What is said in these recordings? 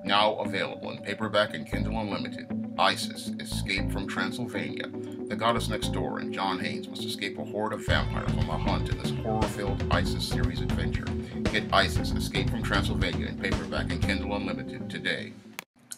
Now available in paperback and Kindle Unlimited. Isis, Escape from Transylvania. The goddess next door and John Haynes must escape a horde of vampires on the hunt in this horror-filled Isis series adventure. Get Isis, Escape from Transylvania in paperback and Kindle Unlimited today.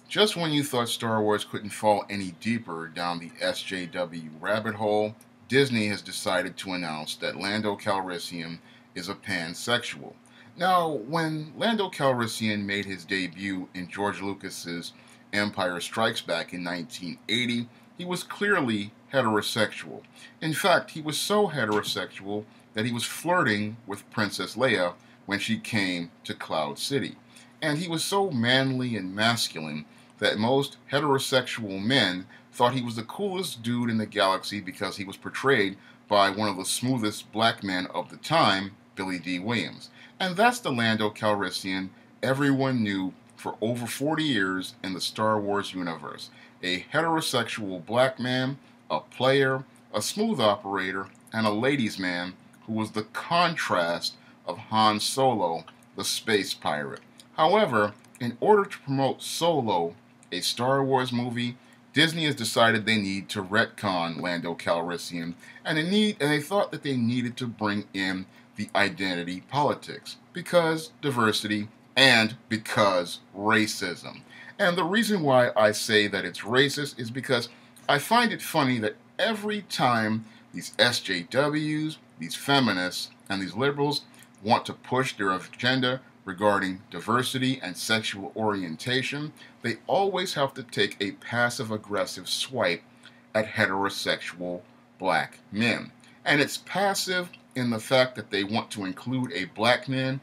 Just when you thought Star Wars couldn't fall any deeper down the SJW rabbit hole, Disney has decided to announce that Lando Calrissian is a pansexual. Now, when Lando Calrissian made his debut in George Lucas's Empire Strikes Back in 1980, he was clearly heterosexual. In fact, he was so heterosexual that he was flirting with Princess Leia when she came to Cloud City. And he was so manly and masculine that most heterosexual men thought he was the coolest dude in the galaxy because he was portrayed by one of the smoothest black men of the time, Billy Dee Williams. And that's the Lando Calrissian everyone knew for over 40 years in the Star Wars universe. A heterosexual black man, a player, a smooth operator, and a ladies' man who was the contrast of Han Solo, the space pirate. However, in order to promote Solo, a Star Wars movie, Disney has decided they need to retcon Lando Calrissian, and they thought that they needed to bring in the identity politics, because diversity and because racism. And the reason why I say that it's racist is because I find it funny that every time these SJWs, these feminists, and these liberals want to push their agenda regarding diversity and sexual orientation, they always have to take a passive-aggressive swipe at heterosexual black men. And it's passive in the fact that they want to include a black man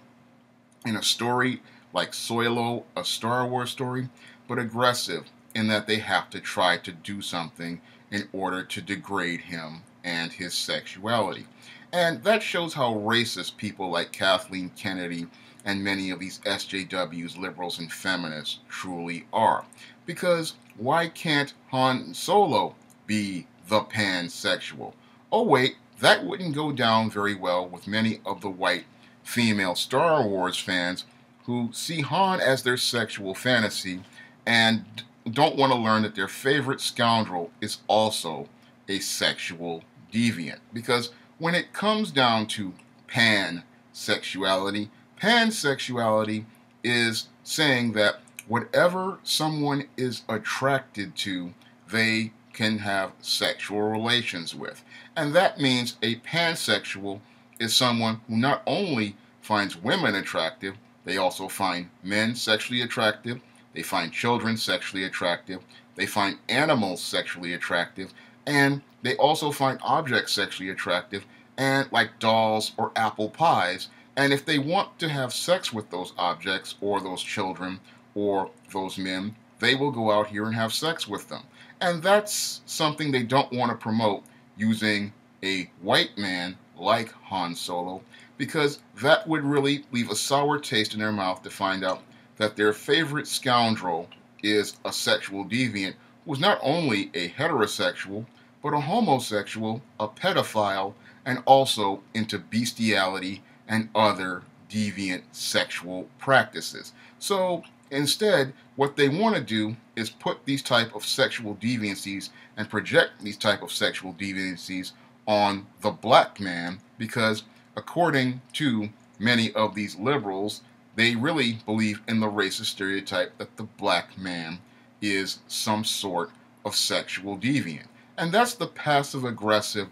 in a story like Solo, a Star Wars story, but aggressive in that they have to try to do something in order to degrade him and his sexuality. And that shows how racist people like Kathleen Kennedy and many of these SJWs, liberals, and feminists truly are. Because why can't Han Solo be the pansexual? Oh wait, that wouldn't go down very well with many of the white female Star Wars fans who see Han as their sexual fantasy and don't want to learn that their favorite scoundrel is also a sexual deviant. Because when it comes down to pansexuality, pansexuality is saying that whatever someone is attracted to, they can have sexual relations with. And that means a pansexual is someone who not only finds women attractive, they also find men sexually attractive, they find children sexually attractive, they find animals sexually attractive, and they also find objects sexually attractive, and like dolls or apple pies. And if they want to have sex with those objects or those children or those men, they will go out here and have sex with them. And that's something they don't want to promote using a white man like Han Solo, because that would really leave a sour taste in their mouth to find out that their favorite scoundrel is a sexual deviant who's not only a heterosexual, but a homosexual, a pedophile, and also into bestiality and other deviant sexual practices. So instead, what they want to do is put these type of sexual deviancies and project these type of sexual deviancies on the black man, because according to many of these liberals, they really believe in the racist stereotype that the black man is some sort of sexual deviant. And that's the passive-aggressive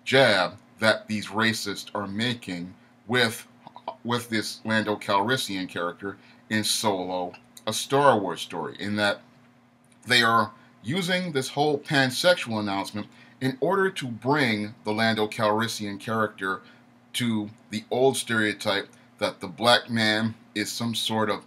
jab that these racists are making with this Lando Calrissian character in Solo, a Star Wars story, in that they are using this whole pansexual announcement in order to bring the Lando Calrissian character to the old stereotype that the black man is some sort of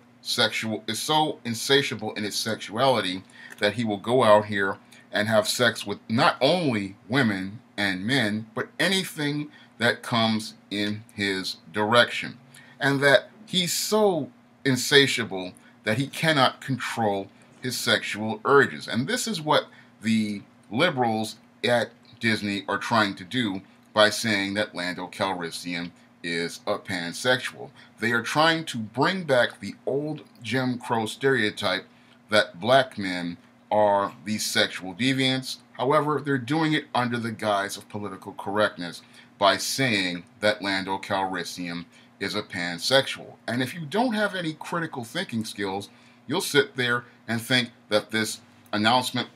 is so insatiable in his sexuality that he will go out here and have sex with not only women and men, but anything that comes in his direction. And that he's so insatiable that he cannot control his sexual urges. And this is what the liberals at Disney are trying to do by saying that Lando Calrissian is a pansexual. They are trying to bring back the old Jim Crow stereotype that black men are these sexual deviants. However, they're doing it under the guise of political correctness by saying that Lando Calrissian is a pansexual. And if you don't have any critical thinking skills, you'll sit there and think that this announcement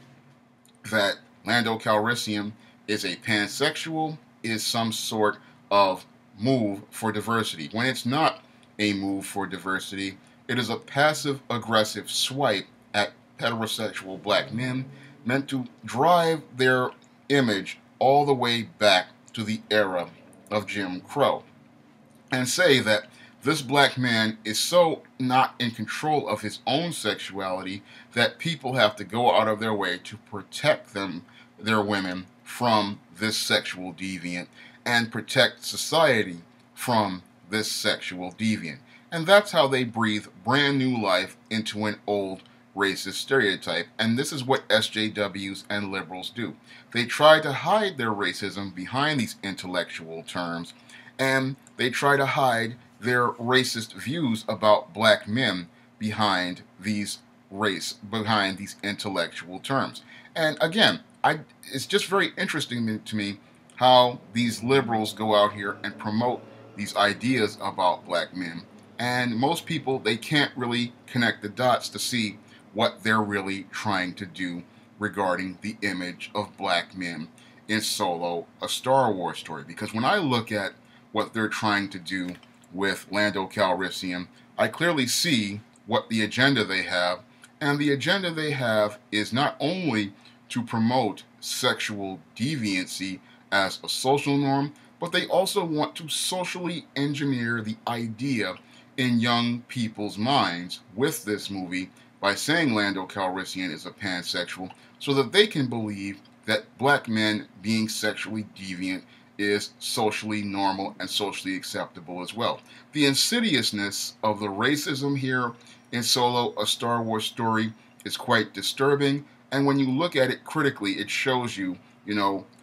that Lando Calrissian is a pansexual is some sort of move for diversity, when it's not a move for diversity. It is a passive-aggressive swipe at heterosexual black men meant to drive their image all the way back to the era of Jim Crow and say that this black man is so not in control of his own sexuality that people have to go out of their way to protect their women from this sexual deviant and protect society from this sexual deviant. And that's how they breathe brand new life into an old racist stereotype. And this is what SJWs and liberals do. They try to hide their racism behind these intellectual terms, and they try to hide their racist views about black men behind these intellectual terms. And again, it's just very interesting to me how these liberals go out here and promote these ideas about black men. And most people, they can't really connect the dots to see what they're really trying to do regarding the image of black men in Solo, a Star Wars story. Because when I look at what they're trying to do with Lando Calrissian, I clearly see what the agenda they have. And the agenda they have is not only to promote sexual deviancy as a social norm, but they also want to socially engineer the idea in young people's minds with this movie by saying Lando Calrissian is a pansexual so that they can believe that black men being sexually deviant is socially normal and socially acceptable as well. The insidiousness of the racism here in Solo, a Star Wars story, is quite disturbing. And when you look at it critically, it shows you,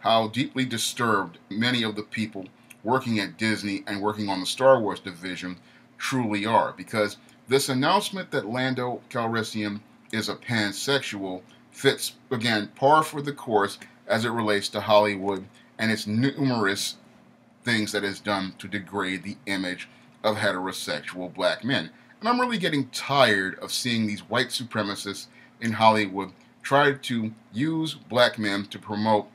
how deeply disturbed many of the people working at Disney and working on the Star Wars division truly are. Because this announcement that Lando Calrissian is a pansexual fits, again, par for the course as it relates to Hollywood and its numerous things that is done to degrade the image of heterosexual black men. And I'm really getting tired of seeing these white supremacists in Hollywood try to use black men to promote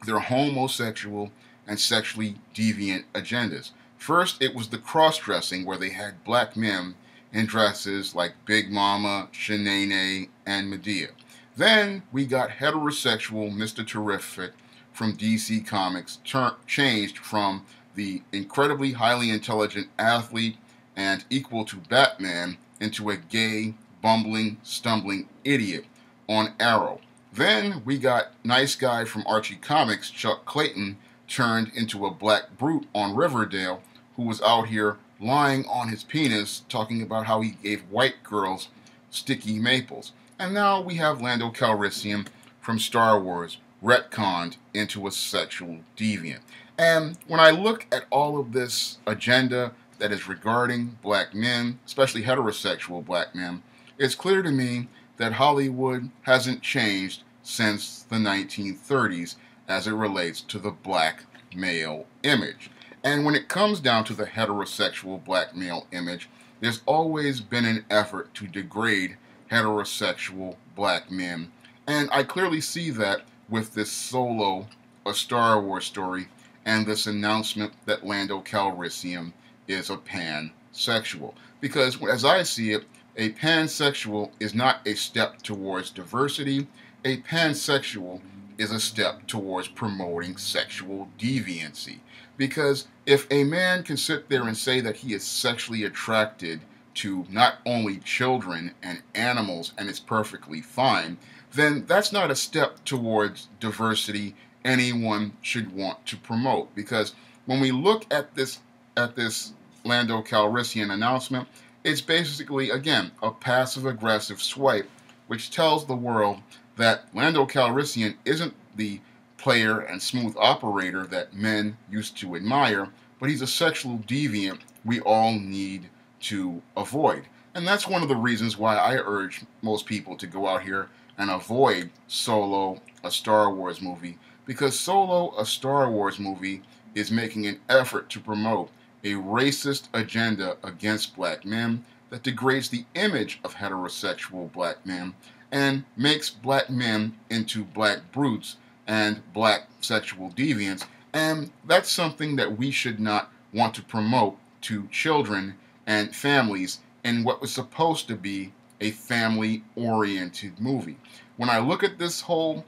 their homosexual and sexually deviant agendas. First, it was the cross-dressing where they had black men in dresses like Big Mama, Shanae, and Medea. Then we got heterosexual Mr. Terrific from DC Comics, changed from the incredibly highly intelligent athlete and equal to Batman into a gay, bumbling, stumbling idiot on Arrow. Then we got nice guy from Archie Comics, Chuck Clayton, turned into a black brute on Riverdale, who was out here lying on his penis, talking about how he gave white girls sticky maples. And now we have Lando Calrissian from Star Wars, retconned into a sexual deviant. And when I look at all of this agenda that is regarding black men, especially heterosexual black men, it's clear to me that Hollywood hasn't changed since the 1930s as it relates to the black male image. And when it comes down to the heterosexual black male image, there's always been an effort to degrade heterosexual black men. And I clearly see that with this Solo, a Star Wars story, and this announcement that Lando Calrissian is a pansexual. Because as I see it, a pansexual is not a step towards diversity. A pansexual is a step towards promoting sexual deviancy. Because if a man can sit there and say that he is sexually attracted to not only children and animals and it's perfectly fine, then that's not a step towards diversity anyone should want to promote. Because when we look at this Lando Calrissian announcement, it's basically, again, a passive-aggressive swipe which tells the world that Lando Calrissian isn't the player and smooth operator that men used to admire, but he's a sexual deviant we all need to avoid. And that's one of the reasons why I urge most people to go out here and avoid Solo, a Star Wars movie, because Solo, a Star Wars movie, is making an effort to promote a racist agenda against black men that degrades the image of heterosexual black men and makes black men into black brutes and black sexual deviants. And that's something that we should not want to promote to children and families in what was supposed to be a family-oriented movie. When I look at this whole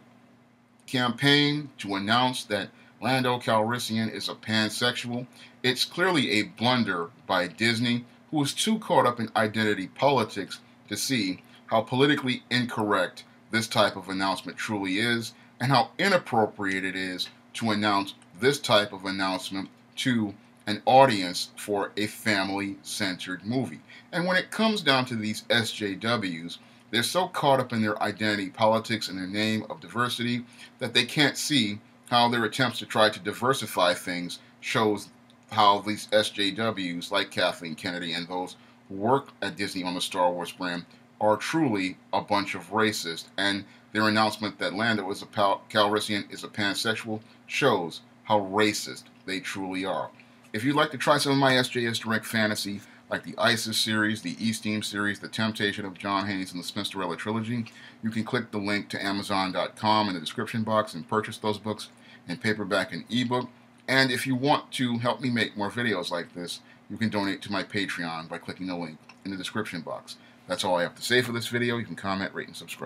campaign to announce that Lando Calrissian is a pansexual, it's clearly a blunder by Disney, who is too caught up in identity politics to see how politically incorrect this type of announcement truly is and how inappropriate it is to announce this type of announcement to an audience for a family-centered movie. And when it comes down to these SJWs, they're so caught up in their identity politics and their name of diversity that they can't see how their attempts to try to diversify things shows how these SJWs like Kathleen Kennedy and those who work at Disney on the Star Wars brand are truly a bunch of racists. And their announcement that Lando Calrissian is a pansexual shows how racist they truly are. If you'd like to try some of my SJS Direct Fantasy, like the ISIS series, the E-Steam series, the Temptation of John Haynes, and the Spinsterella trilogy, you can click the link to Amazon.com in the description box and purchase those books in paperback and ebook. And if you want to help me make more videos like this, you can donate to my Patreon by clicking the link in the description box. That's all I have to say for this video. You can comment, rate, and subscribe.